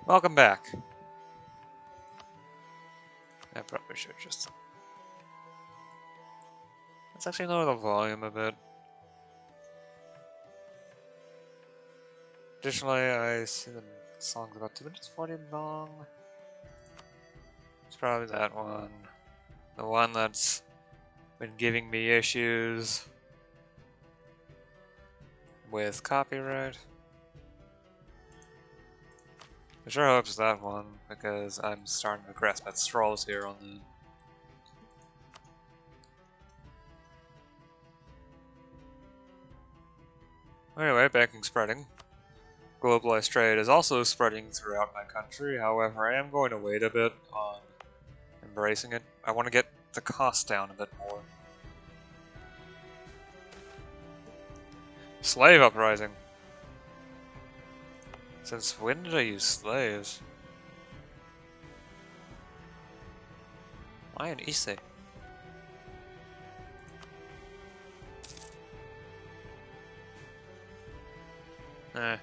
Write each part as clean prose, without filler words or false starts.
Welcome back. I probably should just... Let's actually lower the volume a bit. Additionally, I see the song's about 2 minutes 40 long. It's probably that one. The one that's been giving me issues with copyright. I sure hope it's that one, because I'm starting to grasp at straws here on the... Anyway, banking spreading. Globalized trade is also spreading throughout my country, however I am going to wait a bit on embracing it. I want to get the cost down a bit more. Slave uprising. Since when did I use slaves? Why an Issei? Eh.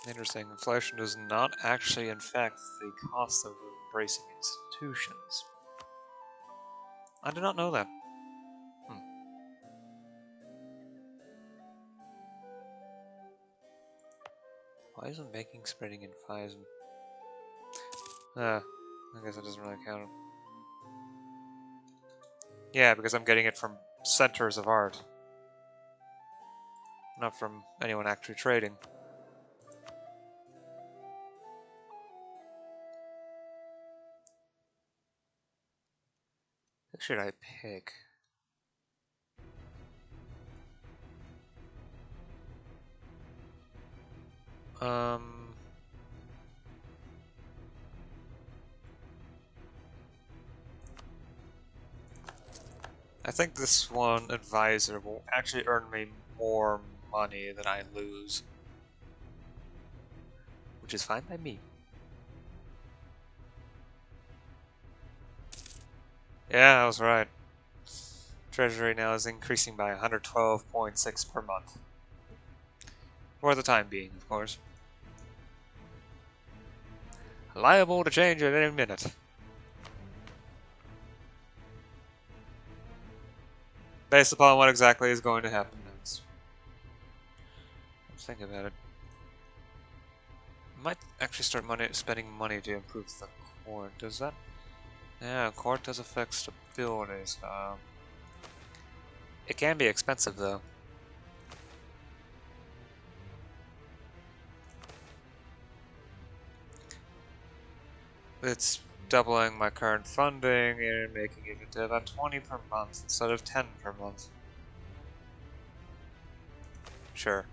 Interesting. Inflation does not actually affect the cost of embracing institutions. I did not know that. Why isn't banking spreading in FISM? I guess it doesn't really count. Yeah, because I'm getting it from centers of art. Not from anyone actually trading. Who should I pick? I think this one advisor will actually earn me more money than I lose. Which is fine by me. Yeah, I was right. Treasury now is increasing by 112.6 per month. For the time being, of course. Liable to change at any minute. Based upon what exactly is going to happen next. Let's think about it. I might actually start spending money to improve the court. Does that? Yeah, court does affect stability, so... It can be expensive, though. It's doubling my current funding and making it into about 20 per month instead of 10 per month. Sure.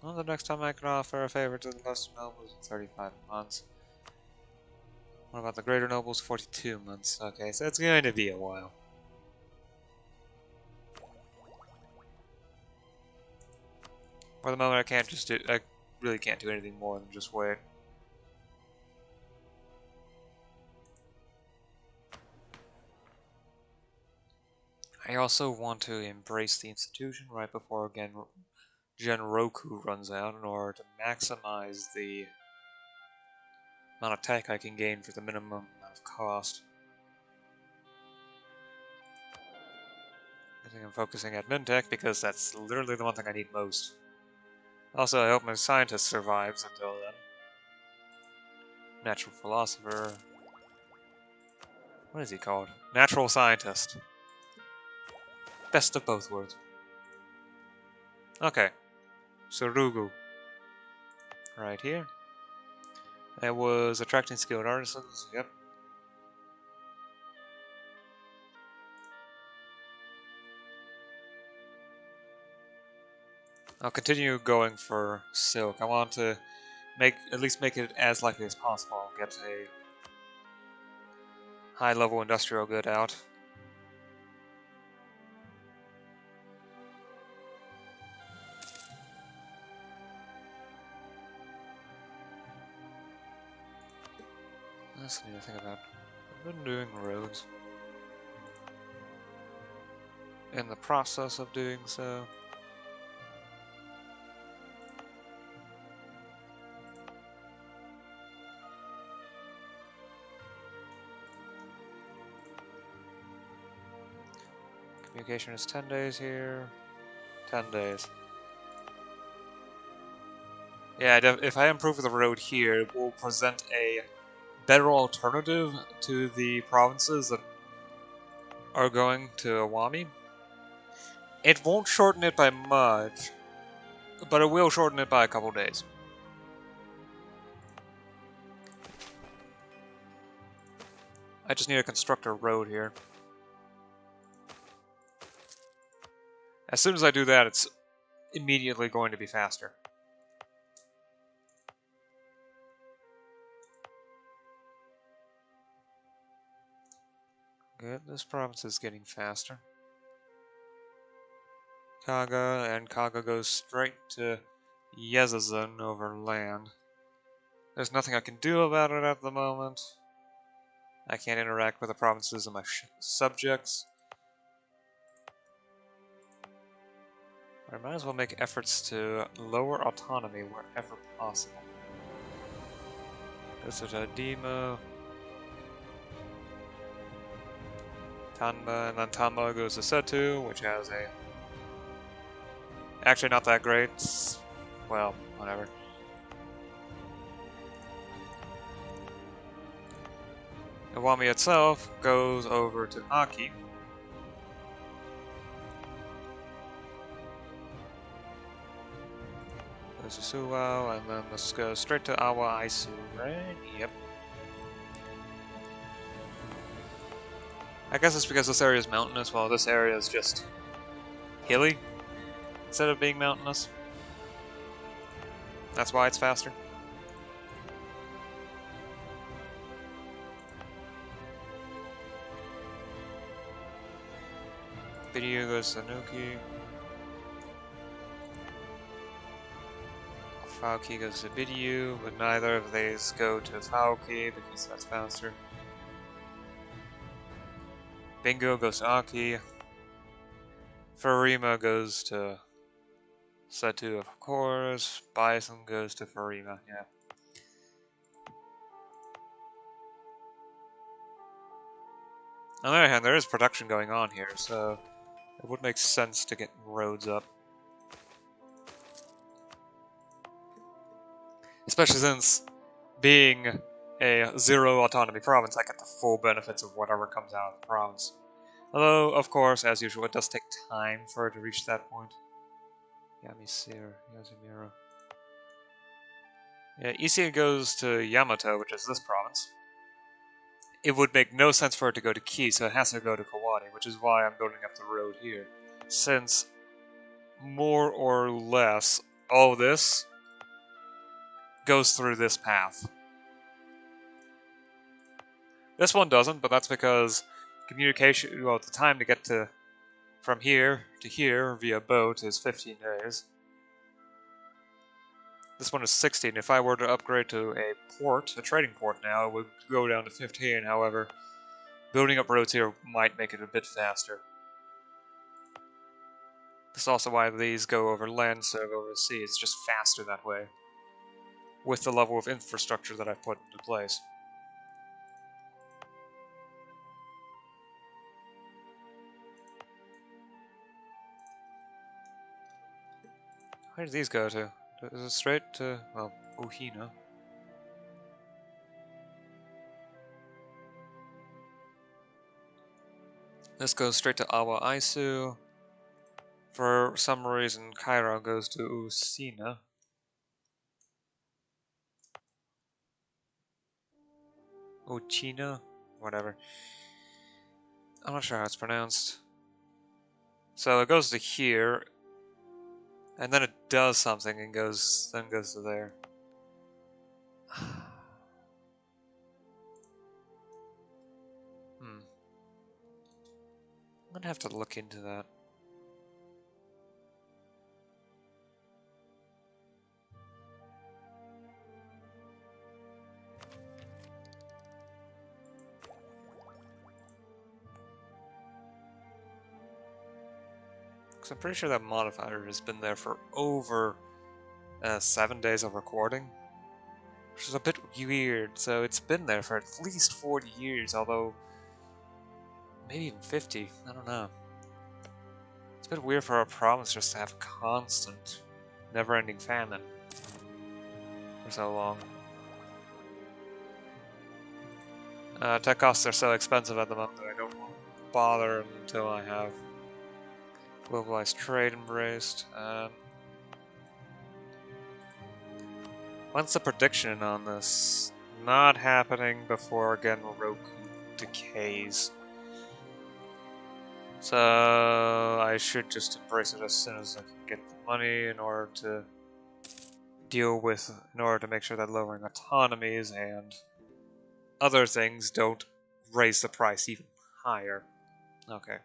Well, the next time I can offer a favor to the lesser nobles in 35 months. What about the greater nobles? 42 months. Okay, so it's going to be a while. For the moment, I really can't do anything more than just wait. I also want to embrace the institution right before Genroku runs out in order to maximize the amount of tech I can gain for the minimum amount of cost. I think I'm focusing at Mintech because that's literally the one thing I need most. Also, I hope my scientist survives until then. Natural philosopher. What is he called? Natural scientist. Best of both worlds. Okay. Surugu. Right here. That was attracting skilled artisans. Yep. I'll continue going for silk. I want to at least make it as likely as possible. Get a high-level industrial good out. That's the new thing about. I've been doing roads. In the process of doing so. Communication is 10 days here. 10 days. Yeah, if I improve the road here, it will present a better alternative to the provinces that are going to Awami. It won't shorten it by much, but it will shorten it by a couple days. I just need to construct a road here. As soon as I do that, it's immediately going to be faster. Good, this province is getting faster. Kaga, and Kaga goes straight to Yezazun over land. There's nothing I can do about it at the moment. I can't interact with the provinces of my subjects. I might as well make efforts to lower autonomy wherever possible. Goes to Dima, Tanba, and then Tanba goes to Setu, which has a... Actually not that great. Well, whatever. Iwami itself goes over to Aki. Goes to Suwao, and then this goes straight to Awa Aisu, right? Yep. I guess it's because this area is mountainous, while this area is just hilly instead of being mountainous. That's why it's faster. Video goes to Nuki. Fauki goes to Bidyu, but neither of these go to Fauki because that's faster. Bingo goes to Aki. Farima goes to Setu, of course. Bison goes to Farima, yeah. On the other hand, there is production going on here, so it would make sense to get roads up. Especially since, being a zero autonomy province, I get the full benefits of whatever comes out of the province. Although, of course, as usual, it does take time for it to reach that point. Yamisir, Yazumiro. Yeah, Isia goes to Yamato, which is this province. It would make no sense for it to go to Ki, so it has to go to Kawani, which is why I'm building up the road here. Since, more or less, all this goes through this path. This one doesn't, but that's because communication, well, the time to get to from here to here via boat is 15 days. This one is 16. If I were to upgrade to a port, a trading port now, it would go down to 15. However, building up roads here might make it a bit faster. That's also why these go over land instead of over the sea. It's just faster that way, with the level of infrastructure that I put into place. Where do these go to? Is it straight to, well, Uhina? This goes straight to Awa Aisu. For some reason, Cairo goes to Usina. Uchina? Whatever. I'm not sure how it's pronounced. So it goes to here, and then it does something and then goes to there. I'm gonna have to look into that. Because I'm pretty sure that modifier has been there for over 7 days of recording. Which is a bit weird, so it's been there for at least 40 years, although maybe even 50, I don't know. It's a bit weird for a province just to have constant, never-ending famine for so long. Tech costs are so expensive at the moment that I don't want to bother until I have Globalized Trade embraced. What's the prediction on this? Not happening before Genroku decays. So I should just embrace it as soon as I can get the money in order to make sure that lowering autonomies and other things don't raise the price even higher. Okay.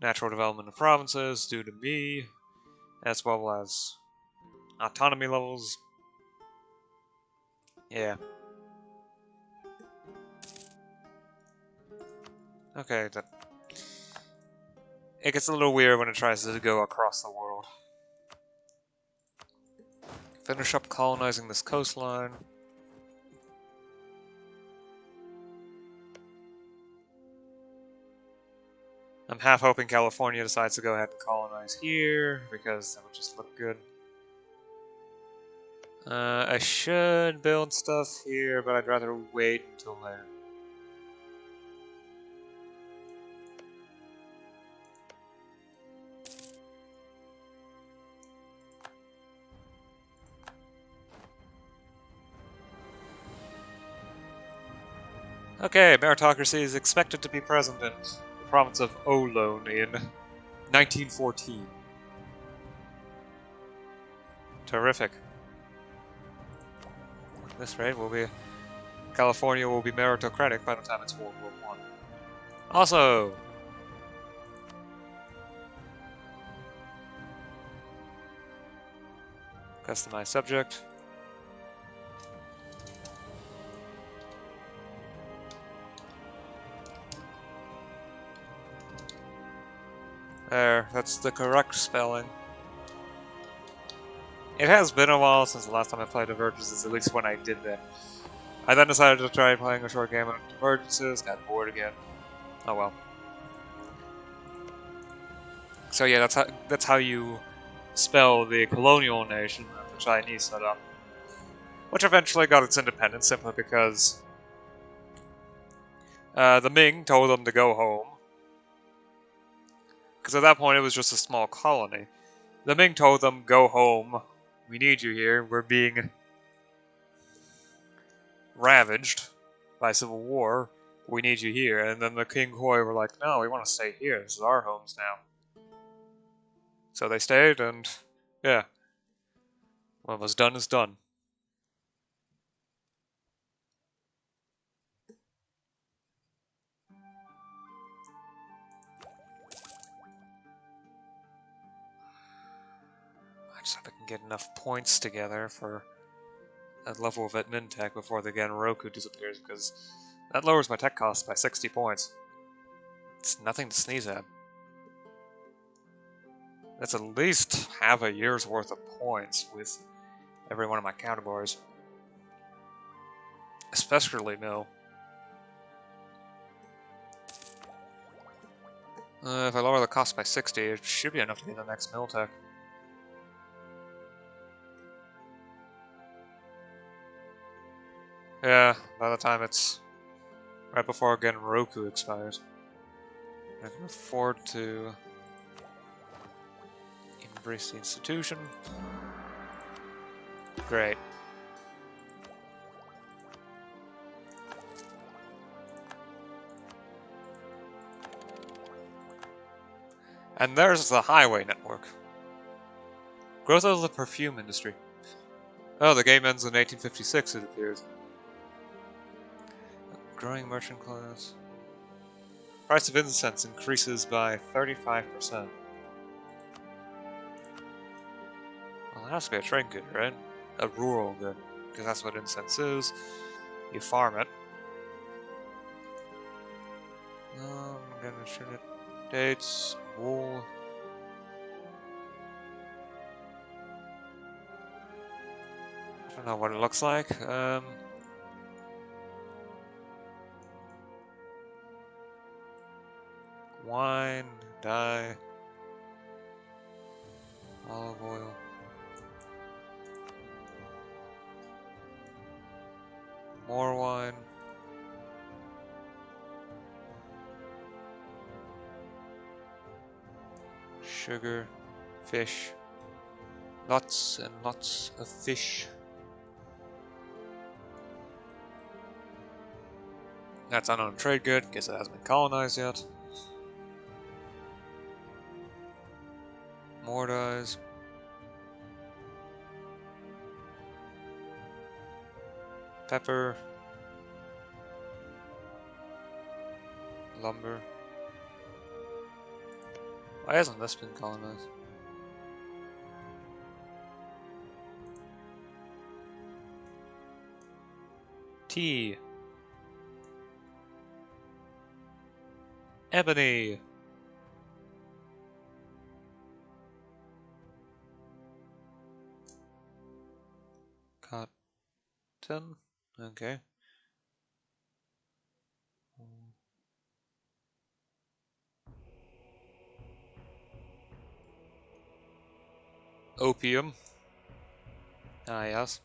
Natural development of provinces due to me, as well as autonomy levels. Yeah. Okay, it gets a little weird when it tries to go across the world. Finish up colonizing this coastline. I'm half hoping California decides to go ahead and colonize here, because that would just look good. I should build stuff here, but I'd rather wait until later. Okay, meritocracy is expected to be present in the province of Olone in 1914. Terrific. At this rate, California will be meritocratic by the time it's World War I. Also, customize subject. There, that's the correct spelling. It has been a while since the last time I played Divergences, at least when I did that. I then decided to try playing a short game of Divergences, got bored again. Oh well. So yeah, that's how you spell the colonial nation that the Chinese set up. Which eventually got its independence simply because the Ming told them to go home. Because at that point it was just a small colony. The Ming told them, go home, we need you here, we're being ravaged by civil war, we need you here. And then the King Hoi were like, no, we want to stay here, this is our homes now. So they stayed, and yeah, what was done is done. I just hope I can get enough points together for a level of admin tech before the Genroku disappears, because that lowers my tech cost by 60 points. It's nothing to sneeze at. That's at least half a year's worth of points with every one of my categories. Especially mill. If I lower the cost by 60, it should be enough to get the next mill tech. Yeah, by the time it's right before Genroku expires. I can afford to embrace the institution. Great. And there's the highway network. Growth of the perfume industry. Oh, the game ends in 1856, it appears. Growing merchant class. Price of incense increases by 35%. Well, it has to be a trade good, right? A rural good, because that's what incense is. You farm it. I'm gonna shoot it. Dates, wool. I don't know what it looks like. Wine, dye, olive oil. More wine. Sugar, fish. Lots and lots of fish. That's unknown trade good, guess it hasn't been colonized yet. More dyes. Pepper. Lumber. Why hasn't this been colonized? Tea. Ebony. Cotton. Okay. Opium. Ah, yes.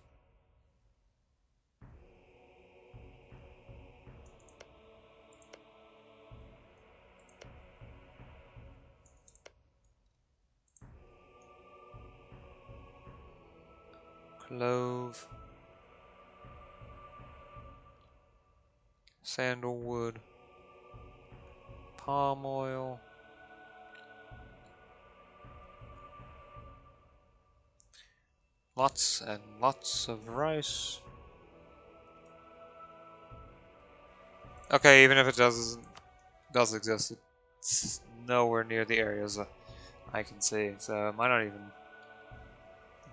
Clove. Sandalwood. Palm oil. Lots and lots of rice. Okay, even if it does exist, it's nowhere near the areas I can see, so it might not even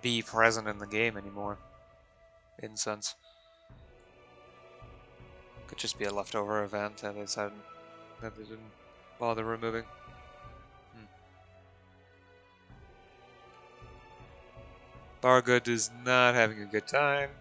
be present in the game anymore. Incense. Could just be a leftover event that they didn't bother removing. Bargood is not having a good time.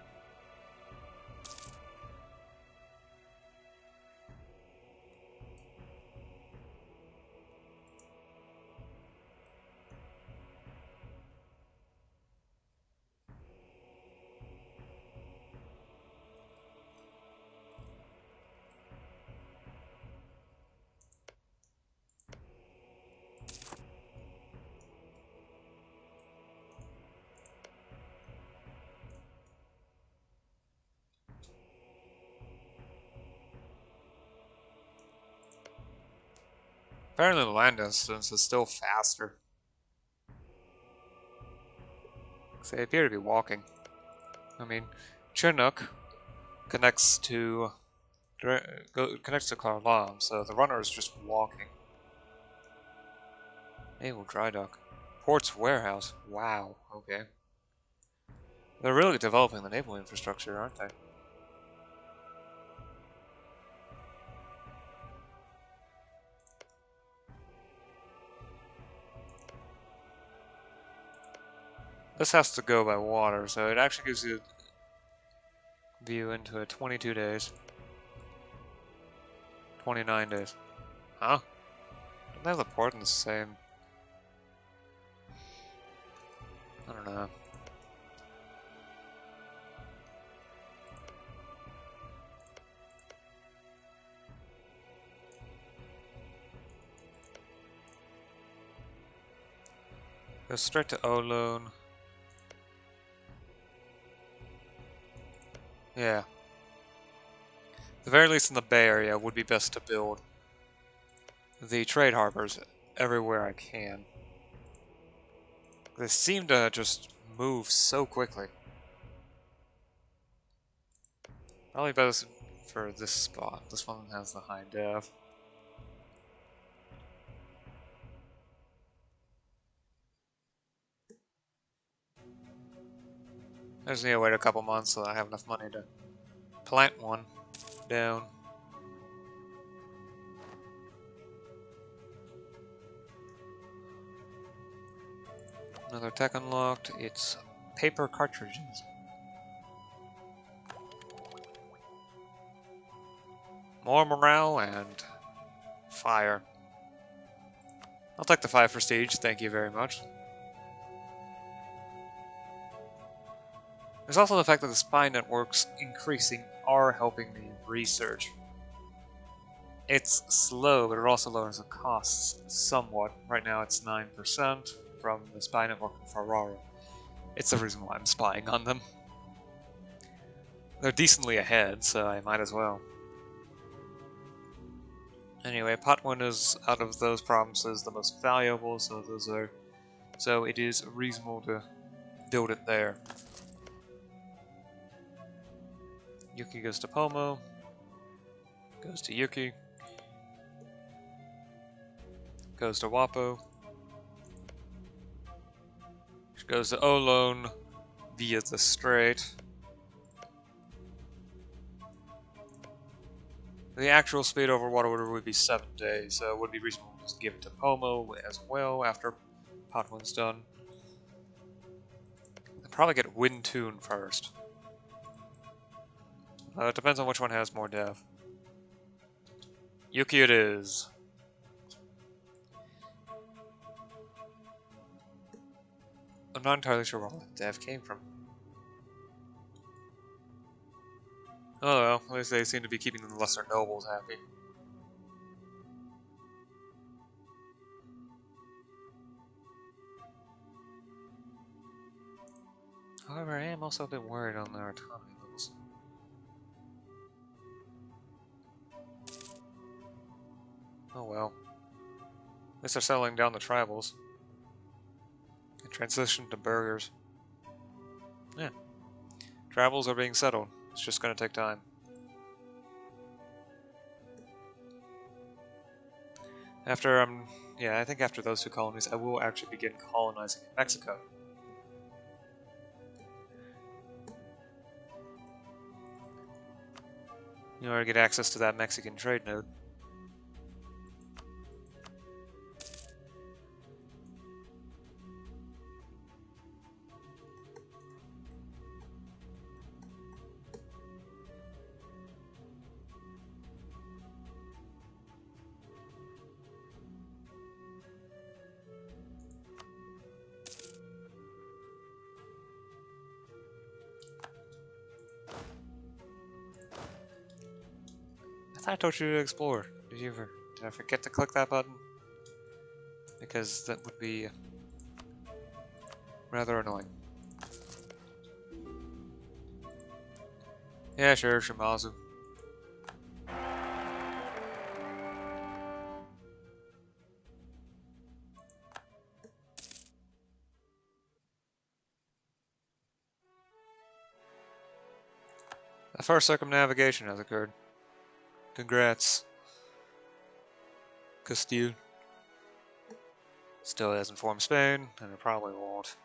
Apparently the land distance is still faster. So they appear to be walking. I mean, Chinook connects to Karlam, so the runner is just walking. Naval dry dock. Port's warehouse. Wow, okay. They're really developing the naval infrastructure, aren't they? This has to go by water, so it actually gives you a view into it 22 days. 29 days. Huh? Don't they have the port in the same? I don't know. Go straight to Olone. Yeah. At the very least in the Bay Area, it would be best to build the trade harbors everywhere I can. They seem to just move so quickly. Probably best for this spot. This one has the high dev. I just need to wait a couple months so that I have enough money to plant one down. Another tech unlocked. It's paper cartridges. More morale and fire. I'll take the 5 prestige, thank you very much. There's also the fact that the spy networks increasing are helping me research. It's slow, but it also lowers the costs somewhat. Right now it's 9% from the spy network in Ferrara. It's the reason why I'm spying on them. They're decently ahead, so I might as well. Anyway, Patwin is, out of those provinces, the most valuable, so it is reasonable to build it there. Yuki goes to Pomo, goes to Yuki, goes to Wapo, goes to Olone via the strait. The actual speed over water would be 7 days, so it would be reasonable to just give it to Pomo as well after Patwin's done. I'll probably get Windtune first. It depends on which one has more dev. Yuki it is. I'm not entirely sure where all that dev came from. Oh well, at least they seem to be keeping the lesser nobles happy. However, I am also a bit worried on their autonomy levels. Oh well. At least they're settling down the tribals. They transitioned to burghers. Yeah. Tribals are being settled. It's just gonna take time. After, yeah, I think after those 2 colonies, I will actually begin colonizing Mexico. In order to get access to that Mexican trade node. I thought I told you to explore. Did I forget to click that button? Because that would be rather annoying. Yeah, sure, Shimazu. The first circumnavigation has occurred. Congrats, Castile. Still hasn't formed Spain, and it probably won't.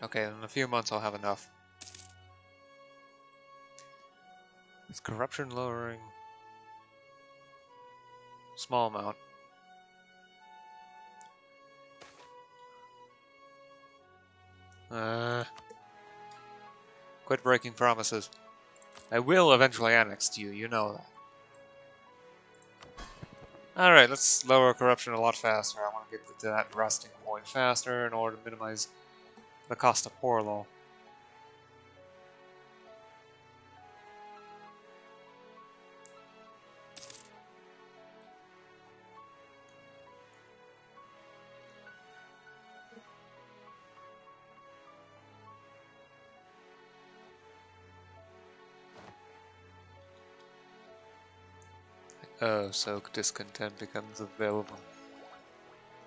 Okay, in a few months I'll have enough. Is corruption lowering? Small amount. Quit breaking promises. I will eventually annex you, you know that. Alright, let's lower corruption a lot faster. I want to get to that rusting point faster in order to minimize the cost of poor law. Oh, so discontent becomes available.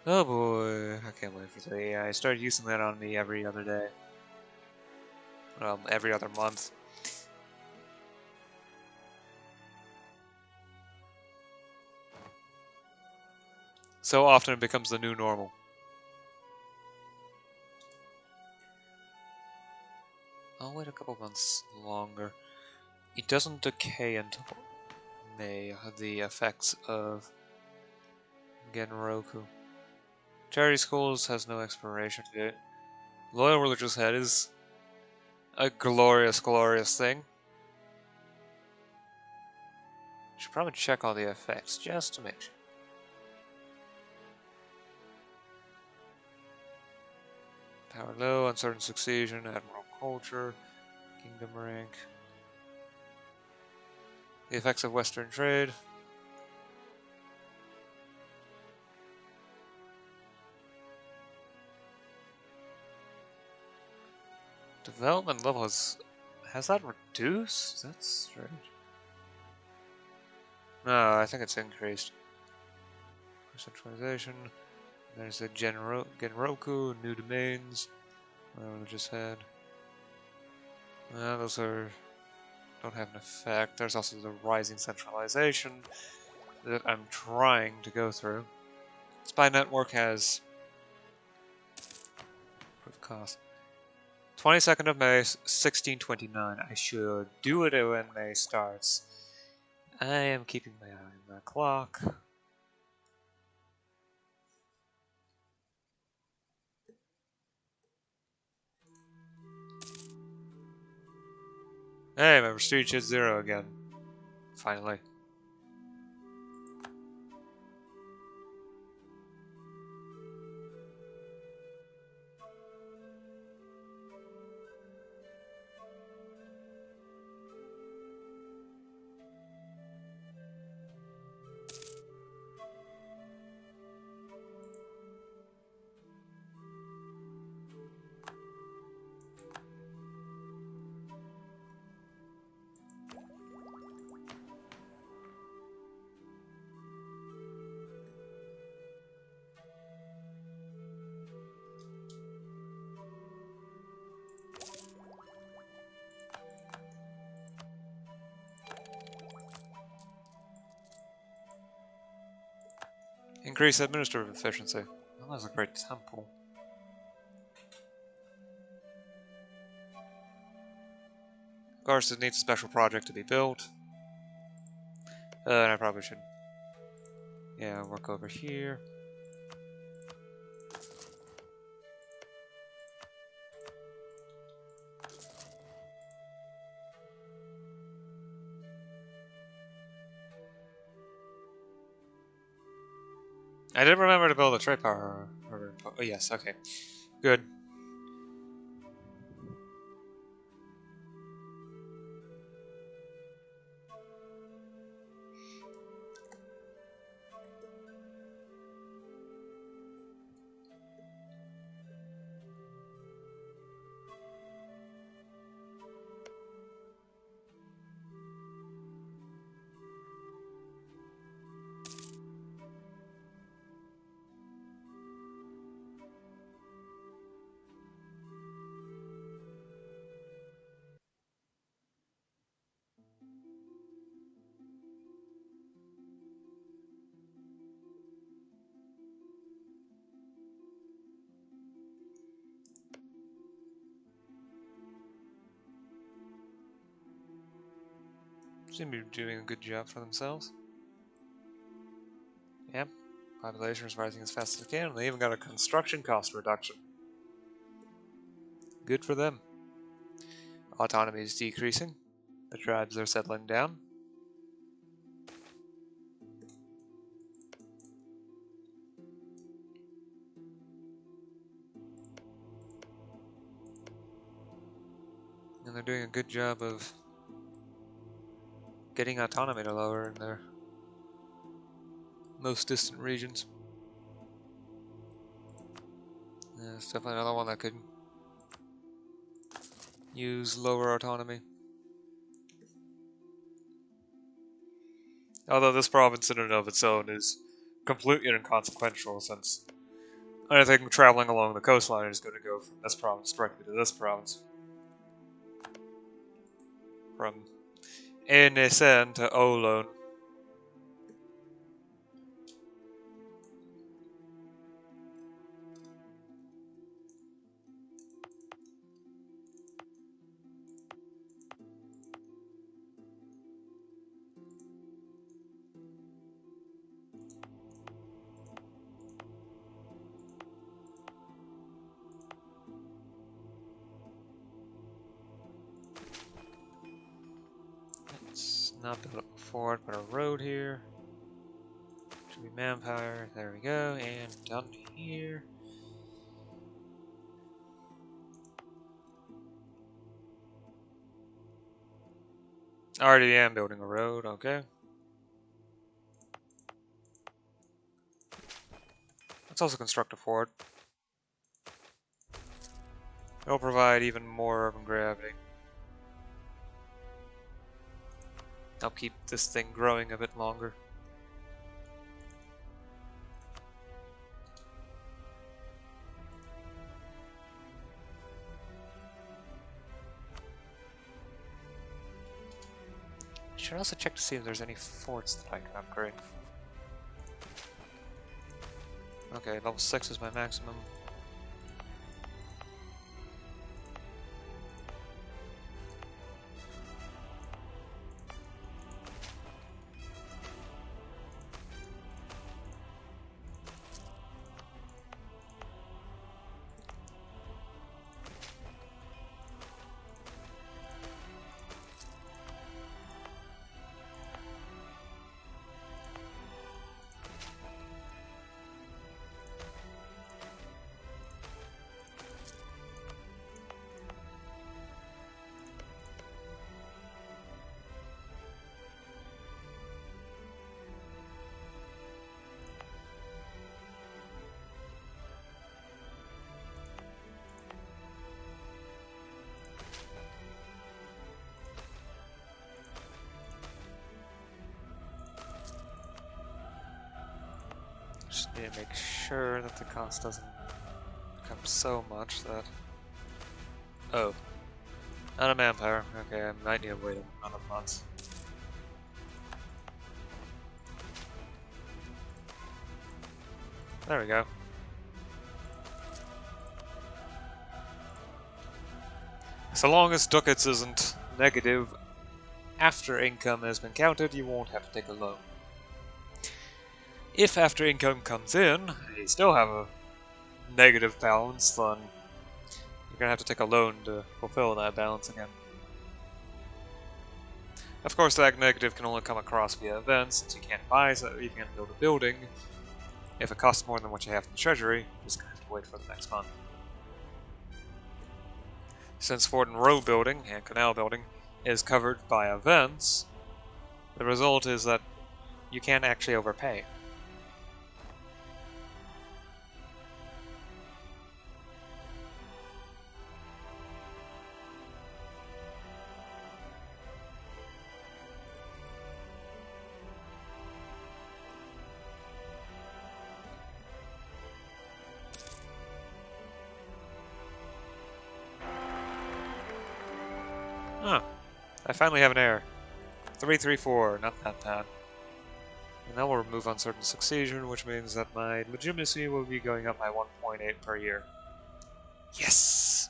Oh boy, I can't wait for the AI. I started using that on me every other day. Every other month. So often it becomes the new normal. I'll wait a couple months longer. It doesn't decay until May, the effects of Genroku. Charity schools has no expiration date. Loyal religious head is a glorious, glorious thing. Should probably check all the effects just to make sure. Power low, uncertain succession, admiral culture, kingdom rank. The effects of Western trade. Development level has that reduced? That's strange. No, I think it's increased. Centralization. There's a Genroku, new domains. Religious head. Those don't have an effect. There's also the rising centralization that I'm trying to go through. Spy network has improved cost. 22nd of May, 1629. I should do it when May starts. I am keeping my eye on that clock. Hey, my prestige hit 0 again. Finally. Increase administrative efficiency. Oh, that's a great temple. Of course, it needs a special project to be built. And I probably should, yeah, work over here. I did remember to build a trade power. Oh, yes, okay. Good. seem to be doing a good job for themselves. Yep, population is rising as fast as it can, and they even got a construction cost reduction. Good for them. Autonomy is decreasing. The tribes are settling down. And they're doing a good job of getting autonomy to lower in their most distant regions. It's definitely another one that could use lower autonomy. Although this province in and of its own is completely inconsequential, since anything traveling along the coastline is going to go from this province directly to this province. From Enesen to Olon. Let's not build a fort, but a road here. Should be manpower. There we go, and done here. Already am building a road, okay. Let's also construct a fort. It'll provide even more urban gravity. I'll keep this thing growing a bit longer. Should also check to see if there's any forts that I can upgrade. Okay, level 6 is my maximum. Just need to make sure that the cost doesn't become so much that... Oh. Not a manpower. Okay, I might need to wait another month. There we go. So long as ducats isn't negative after income has been counted, you won't have to take a loan. If after income comes in, you still have a negative balance, then you're going to have to take a loan to fulfill that balance again. Of course, that negative can only come across via events, since you can't buy, so you can't build a building. If it costs more than what you have in the treasury, you're just going to have to wait for the next month. Since fort and road building and canal building is covered by events, the result is that you can't actually overpay. Huh. I finally have an heir. 334, not that bad. And now we'll remove uncertain succession, which means that my legitimacy will be going up by 1.8 per year. Yes!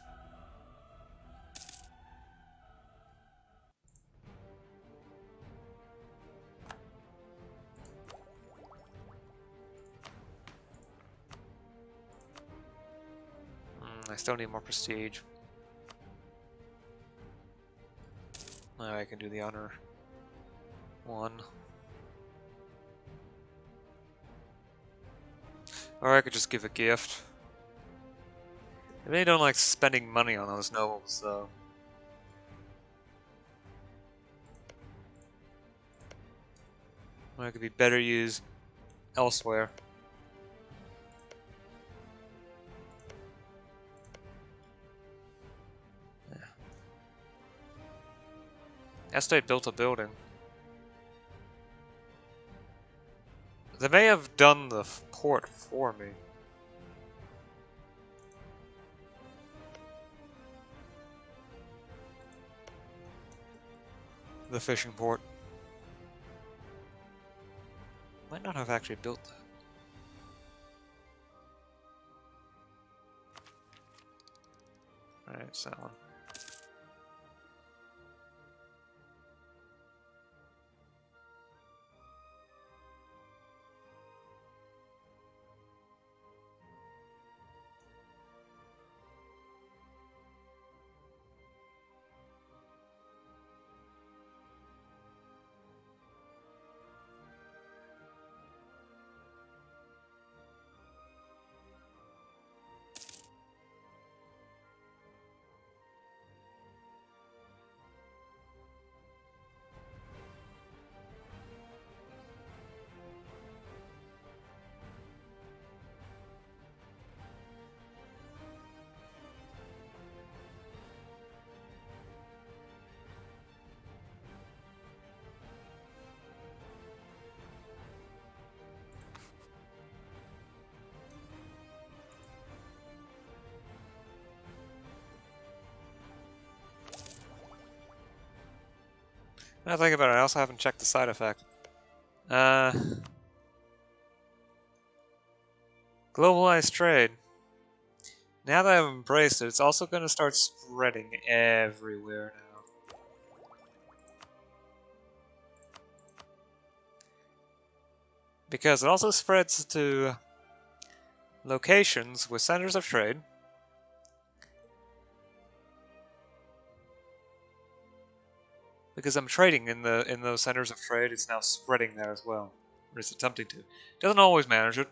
I still need more prestige. I can do the honor one. Or I could just give a gift. I really don't like spending money on those nobles, though. Or it could be better used elsewhere. Yeah. Estate built a building. They may have done the port for me. The fishing port. Might not have actually built that. Alright, it's that one. Now think about it, I also haven't checked the side effect. Globalized trade. Now that I've embraced it, it's also going to start spreading everywhere now. Because it also spreads to locations with centers of trade. Because I'm trading in those centers of trade, it's now spreading there as well. Or it's attempting to. Doesn't always manage it.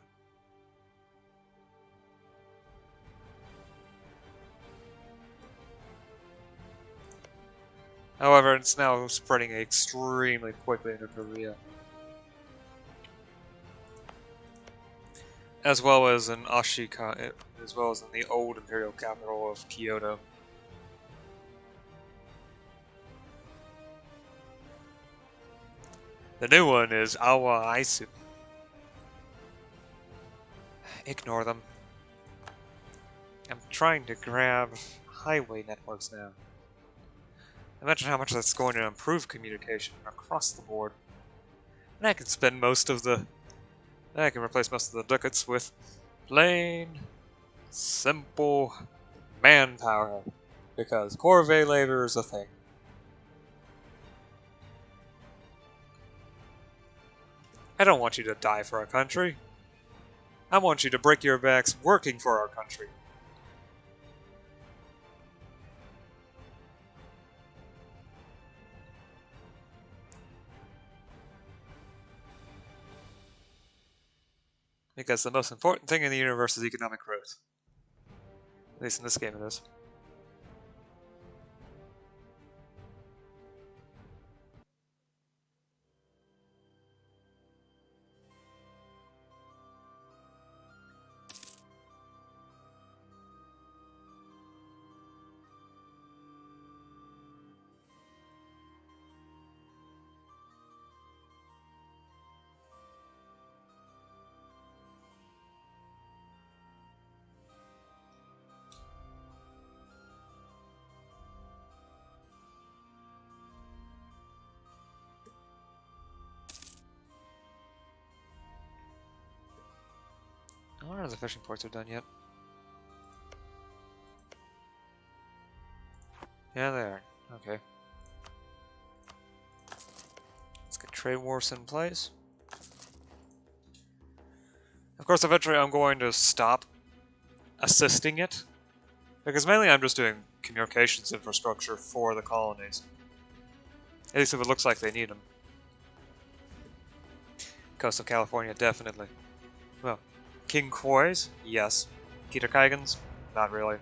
However, it's now spreading extremely quickly into Korea. As well as in Ashika, as well as in the old imperial capital of Kyoto. The new one is Awaisu. Ignore them. I'm trying to grab highway networks now. Imagine how much that's going to improve communication across the board. And I can spend most of the... I can replace most of the ducats with plain, simple manpower. Because corvée labor is a thing. I don't want you to die for our country. I want you to break your backs working for our country. Because the most important thing in the universe is economic growth. At least in this game it is. I wonder if the fishing ports are done yet. Yeah, they are. Okay. Let's get trade wars in place. Of course, eventually I'm going to stop assisting it. Because mainly I'm just doing communications infrastructure for the colonies. At least if it looks like they need them. Coast of California, definitely. Well, King Koi's? Yes. Peter Kaigens? Not really.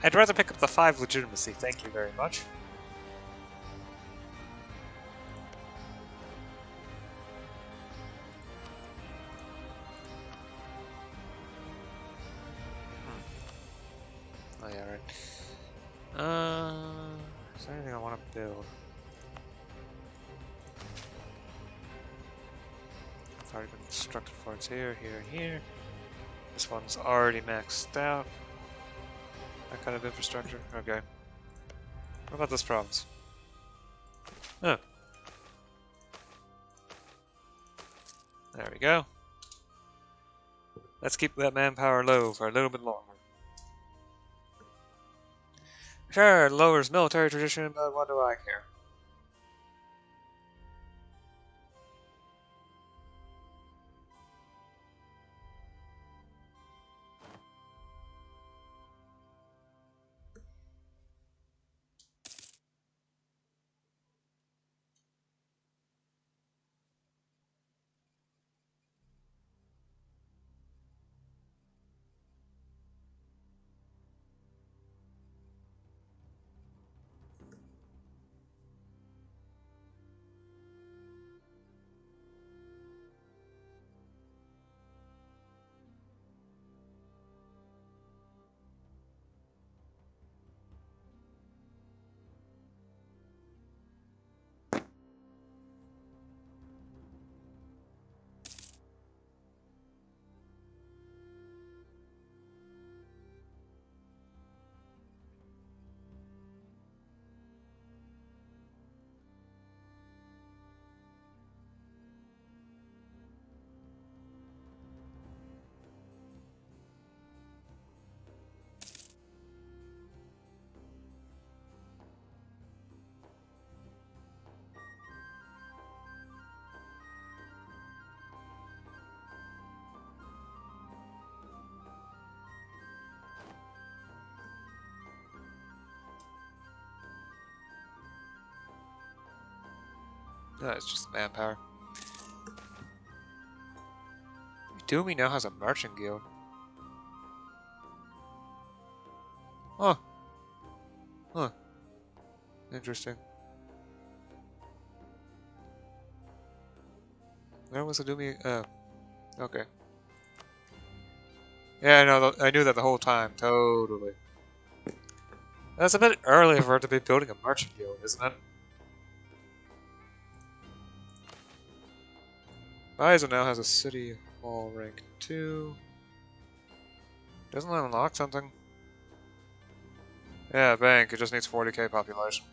I'd rather pick up the 5 legitimacy, thank you very much. Oh yeah, right. Is there anything I want to build? I've already been constructed forts here, here, and here. This one's already maxed out. That kind of infrastructure. Okay. What about this province? Oh. There we go. Let's keep that manpower low for a little bit longer. Sure, it lowers military tradition, but what do I care? No, it's just manpower. Doomy now has a merchant guild. Oh. Huh. Interesting. Where was the Doomy? Okay. Yeah, I knew that the whole time. Totally. That's a bit early for it to be building a merchant guild, isn't it? Bison now has a city hall rank 2. Doesn't that unlock something? Yeah, bank. It just needs 40k population.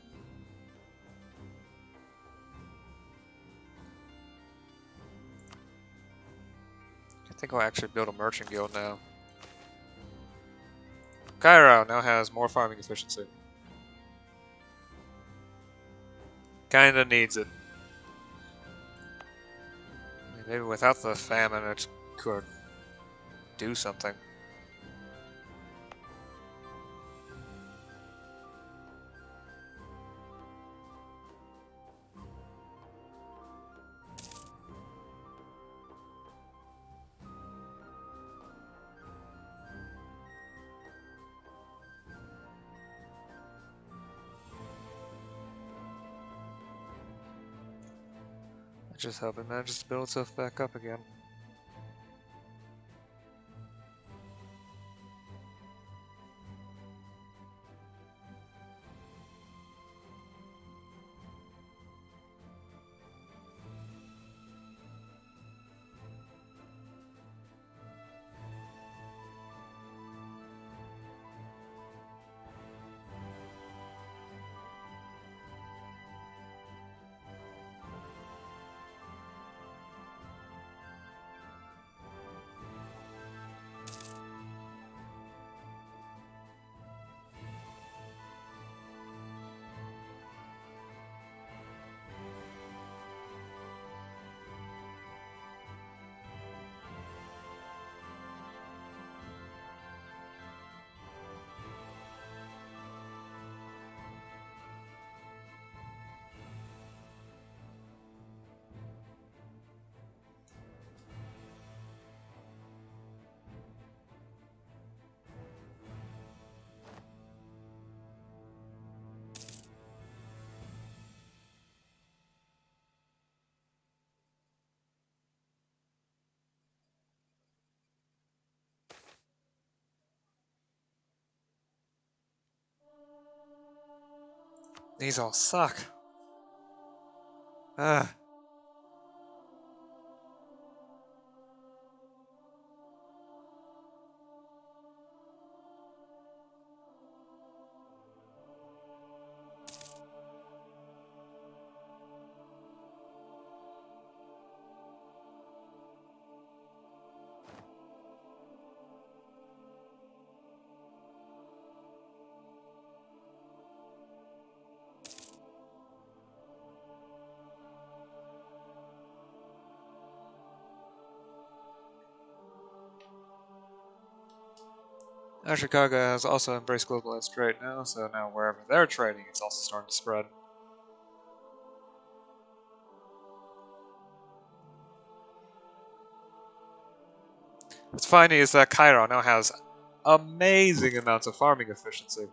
I think I'll actually build a merchant guild now. Cairo now has more farming efficiency. Kinda needs it. Maybe without the famine it could. do something. I just hope it manages to build itself back up again. These all suck. Ah. Chicago has also embraced globalized trade now, so now wherever they're trading, it's also starting to spread. What's funny is that Cairo now has amazing amounts of farming efficiency.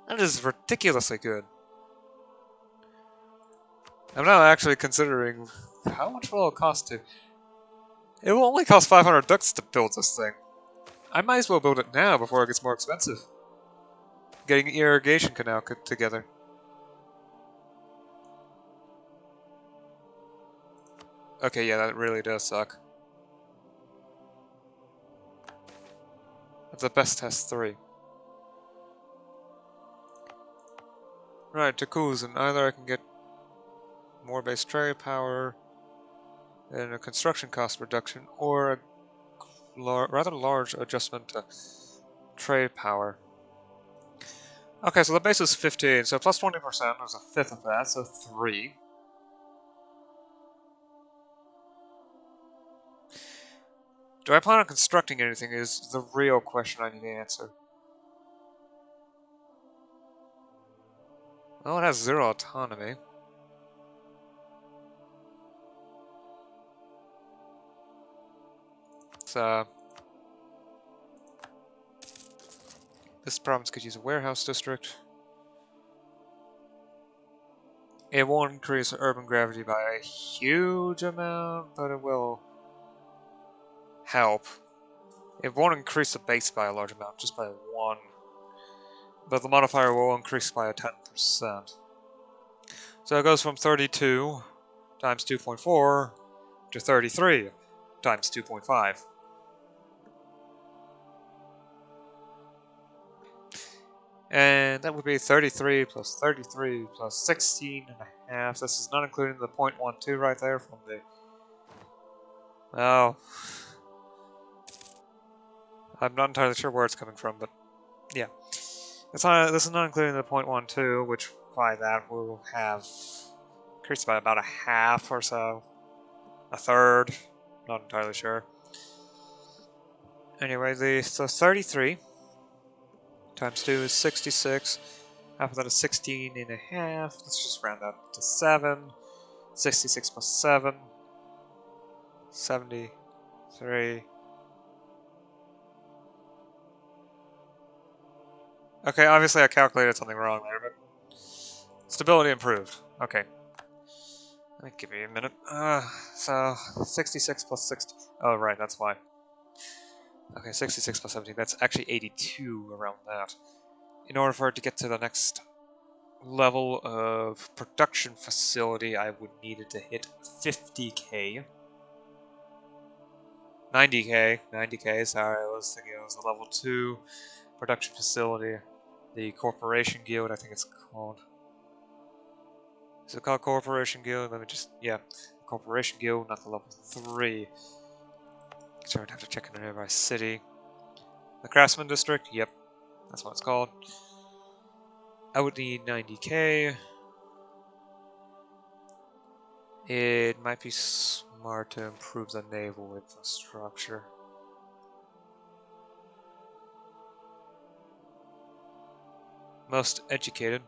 That is ridiculously good. I'm now actually considering how much will it cost to... It will only cost 500 ducats to build this thing. I might as well build it now before it gets more expensive. Getting an irrigation canal together. Okay, yeah, that really does suck. That's the best test 3. Right, to Kuzan, either I can get more base trade power and a construction cost reduction, or a rather large adjustment to trade power. Okay, so the base is 15, so plus 20% is a fifth of that, so 3. Do I plan on constructing anything is the real question I need to answer. Well, it has 0 autonomy. So, this province could use a warehouse district. It won't increase urban gravity by a huge amount, but it will help. It won't increase the base by a large amount, just by 1. But the modifier will increase by a 10%. So it goes from 32 times 2.4 to 33 times 2.5. And that would be 33 plus 33 plus 16 and a half. This is not including the 0.12 right there from the... Oh. I'm not entirely sure where it's coming from, but yeah. This is not including the 0.12, which by that will have increased by about a half or so. A third. Not entirely sure. Anyway, so 33 times 2 is 66. Half of that is 16 and a half. Let's just round up to 7. 66 plus 7. 73. Okay, obviously I calculated something wrong there, but stability improved. Okay. Let me give you a minute. So 66 plus 60. Oh, right, that's why. Okay, 66 plus 17. That's actually 82 around that. In order for it to get to the next level of production facility, I would need it to hit 50k. 90k, sorry, I was thinking it was a level 2 production facility. The Corporation Guild, I think it's called. Is it called Corporation Guild? Let me just, yeah. Corporation Guild, not the level 3. So I'd have to check in a nearby city. The Craftsman District, yep. That's what it's called. I would need 90k. It might be smart to improve the naval infrastructure. Most educated.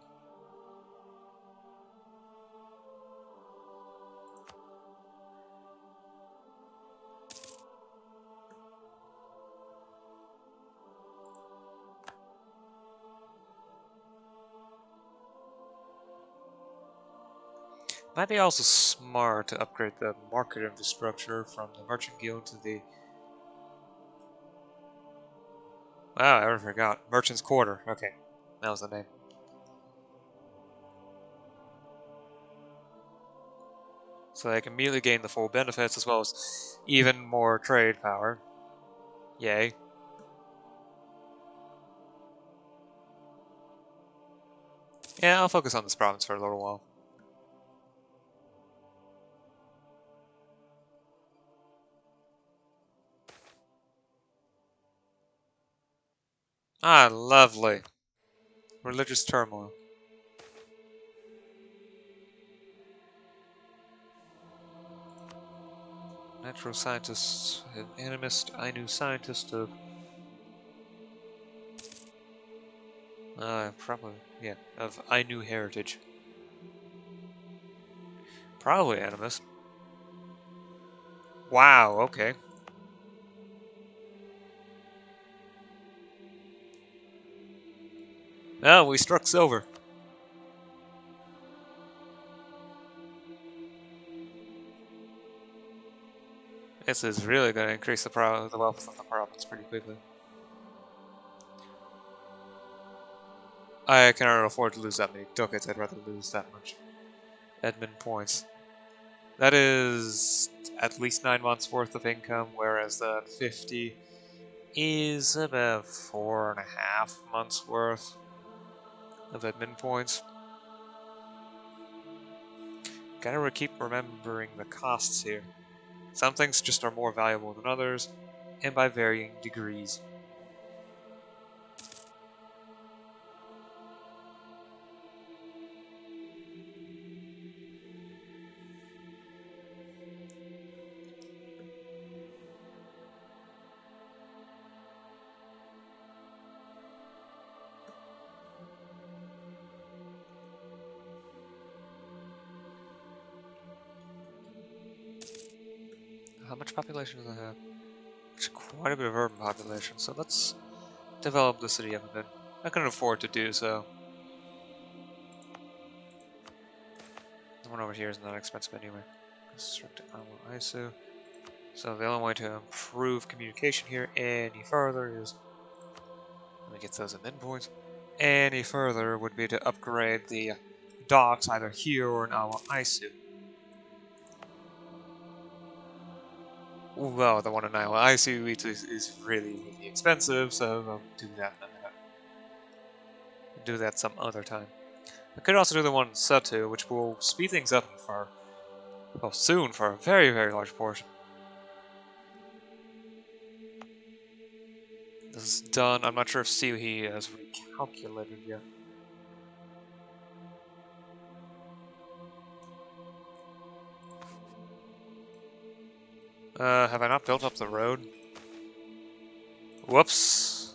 Might be also smart to upgrade the market infrastructure from the Merchant Guild to the... Wow, I already forgot. Merchant's Quarter. Okay, that was the name. So they can immediately gain the full benefits as well as even more trade power. Yay. Yeah, I'll focus on this province for a little while. Ah, lovely. Religious turmoil. Natural scientist, an animist Ainu scientist of... probably, yeah, of Ainu heritage. Probably animist. Wow, okay. Oh, we struck silver. This is really going to increase the wealth of the province pretty quickly. I cannot afford to lose that many ducats. I'd rather lose that much admin points. That is at least 9 months worth of income, whereas that 50 is about 4.5 months worth of admin points. Gotta keep remembering the costs here. Some things just are more valuable than others, and by varying degrees. How much population does it have? It's quite a bit of urban population, so let's develop the city up a bit. I can afford to do so. The one over here is not expensive anyway. Construct ISU. So the only way to improve communication here any further is... Let me get those admin points. Any further would be to upgrade the docks either here or in our ISU. Well, the one in Iowa ISU is really, really expensive, so I'll do that in a minute. Do that some other time. I could also do the one in Satu, which will speed things up for, well, soon for a very, very large portion. This is done. I'm not sure if Siuhi has recalculated yet. Have I not built up the road? Whoops.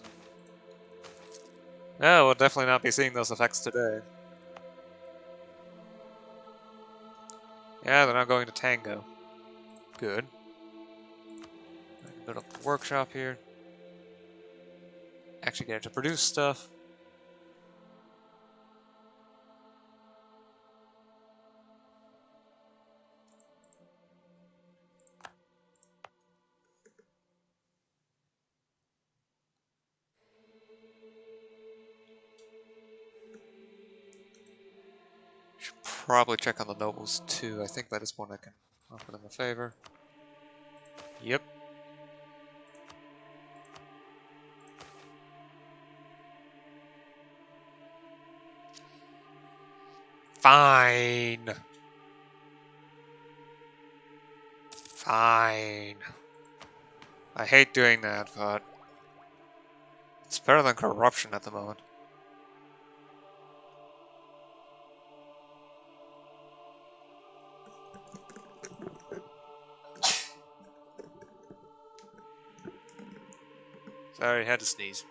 Yeah, we'll definitely not be seeing those effects today. Yeah, they're not going to Tango. Good. I can build up the workshop here. Actually get it to produce stuff. Should probably check on the nobles too. I think by this point I can offer them a favor. Yep. Fine. Fine. I hate doing that, but it's better than corruption at the moment. Sorry, had to sneeze.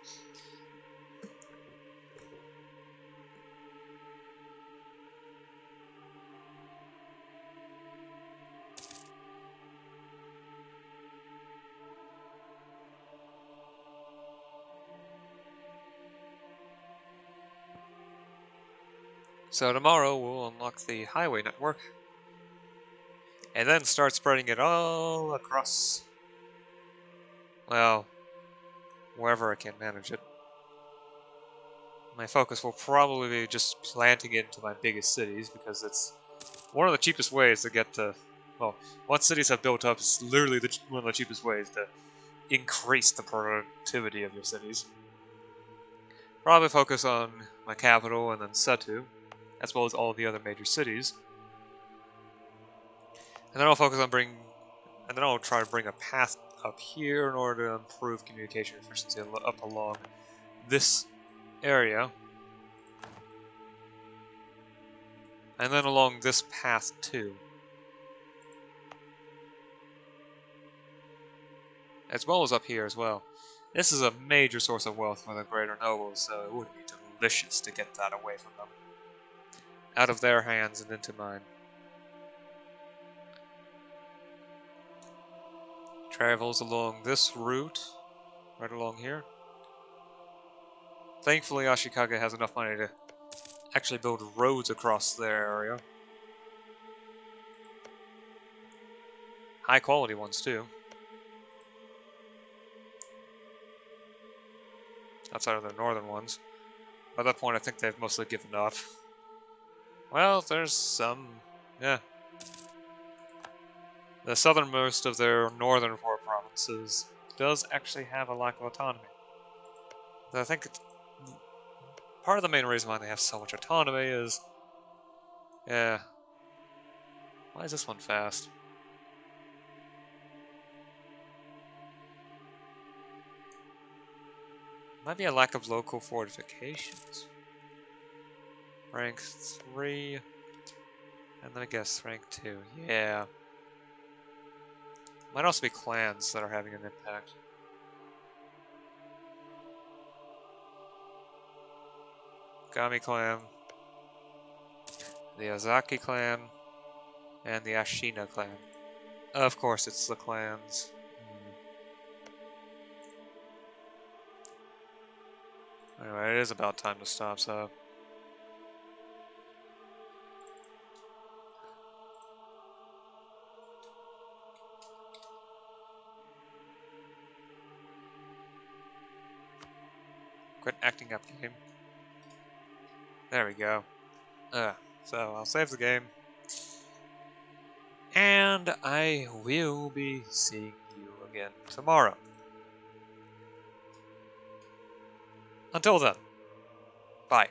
So tomorrow we'll unlock the highway network and then start spreading it all across, well, wherever I can manage it. My focus will probably be just planting it into my biggest cities because it's one of the cheapest ways to get to, well, once cities have built up, it's literally one of the cheapest ways to increase the productivity of your cities. Probably focus on my capital and then Setu, as well as all the other major cities. And then I'll focus on and then I'll try to bring a path up here in order to improve communication efficiency up along this area. And then along this path too. As well as up here as well. This is a major source of wealth for the greater nobles, so it would be delicious to get that away from them. Out of their hands and into mine. Travels along this route, right along here. Thankfully, Ashikaga has enough money to actually build roads across their area. High quality ones too. Outside of the northern ones. By that point, I think they've mostly given up. Well, there's some, yeah. The southernmost of their northern four provinces does actually have a lack of autonomy. I think part of the main reason why they have so much autonomy is, yeah. Why is this one fast? Might be a lack of local fortifications. Rank 3. And then I guess rank 2. Yeah. Might also be clans that are having an impact. Gami clan. The Azaki clan. And the Ashina clan. Of course it's the clans. Anyway, it is about time to stop, so... Quit acting up, game. There we go. So I'll save the game. And I will be seeing you again tomorrow. Until then, bye.